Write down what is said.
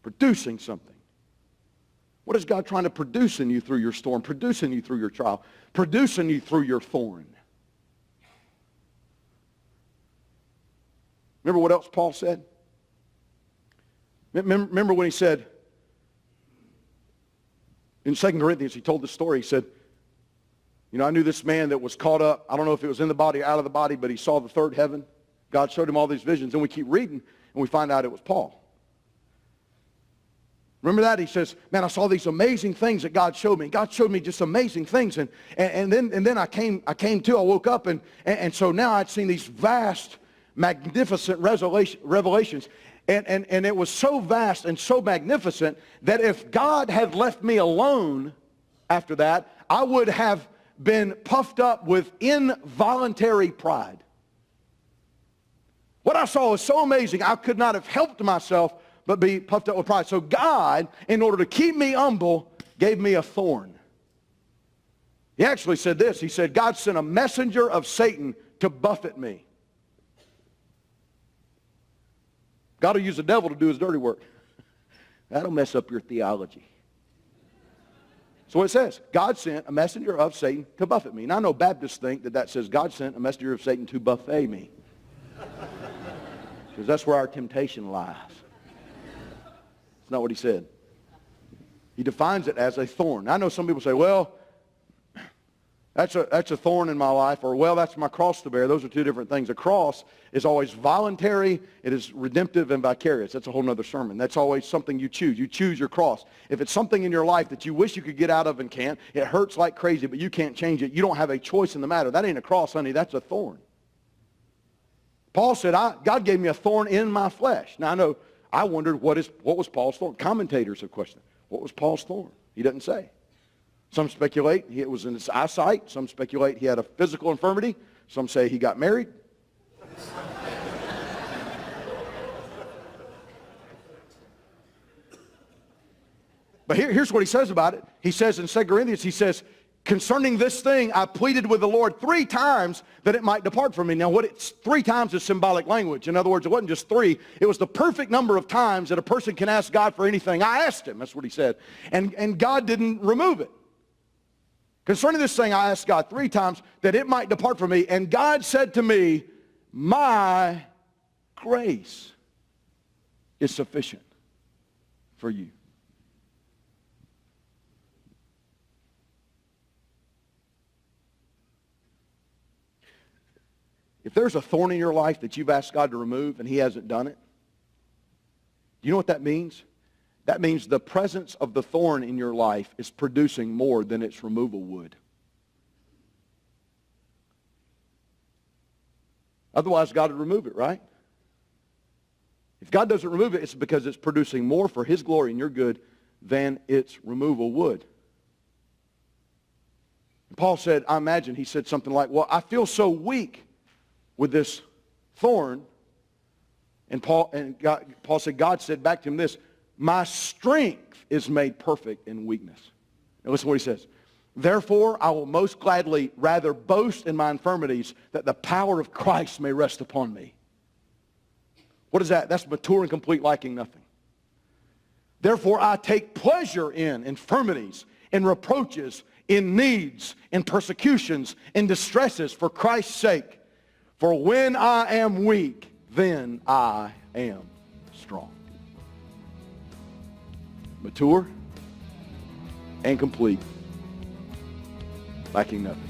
Producing something. What is God trying to produce in you through your storm? Producing you through your trial? Producing you through your thorn? Remember what else Paul said? Remember when he said, in 2 Corinthians, he told this story. He said, I knew this man that was caught up. I don't know if it was in the body or out of the body, but he saw the third heaven. God showed him all these visions. And we keep reading, and we find out it was Paul. Remember that? He says, man, I saw these amazing things that God showed me. God showed me just amazing things. And then I came to, I woke up, and so now I'd seen these vast, magnificent revelations. And it was so vast and so magnificent that if God had left me alone after that, I would have been puffed up with involuntary pride. What I saw was so amazing, I could not have helped myself but be puffed up with pride. So God, in order to keep me humble, gave me a thorn. He actually said this. He said, God sent a messenger of Satan to buffet me. God will use the devil to do his dirty work. That'll mess up your theology. So it says, God sent a messenger of Satan to buffet me. And I know Baptists think that says God sent a messenger of Satan to buffet me. Because that's where our temptation lies. It's not what he said. He defines it as a thorn. I know some people say, well, that's a thorn in my life, or well, that's my cross to bear. Those are two different things. A cross is always voluntary. It is redemptive and vicarious. That's a whole other sermon. That's always something you choose. You choose your cross. If it's something in your life that you wish you could get out of and can't, it hurts like crazy, but you can't change it. You don't have a choice in the matter. That ain't a cross, honey. That's a thorn. Paul said, God gave me a thorn in my flesh. Now, I know, I wondered what was Paul's thorn. Commentators have questioned, what was Paul's thorn? He doesn't say. Some speculate it was in his eyesight. Some speculate he had a physical infirmity. Some say he got married. But here's what he says about it. He says in 2 Corinthians, he says, concerning this thing, I pleaded with the Lord 3 times that it might depart from me. Now, 3 times is symbolic language. In other words, it wasn't just 3. It was the perfect number of times that a person can ask God for anything. I asked him. That's what he said. And God didn't remove it. Concerning this thing, I asked God 3 times that it might depart from me. And God said to me, my grace is sufficient for you. If there's a thorn in your life that you've asked God to remove and he hasn't done it, do you know what that means? That means the presence of the thorn in your life is producing more than its removal would. Otherwise, God would remove it, right? If God doesn't remove it, it's because it's producing more for his glory and your good than its removal would. And Paul said, I imagine he said something like, well, I feel so weak with this thorn. And Paul said, God said back to him this, my strength is made perfect in weakness. Now listen to what he says. Therefore, I will most gladly rather boast in my infirmities that the power of Christ may rest upon me. What is that? That's mature and complete, liking nothing. Therefore, I take pleasure in infirmities, in reproaches, in needs, in persecutions, in distresses for Christ's sake. For when I am weak, then I am strong. Mature and complete, lacking nothing.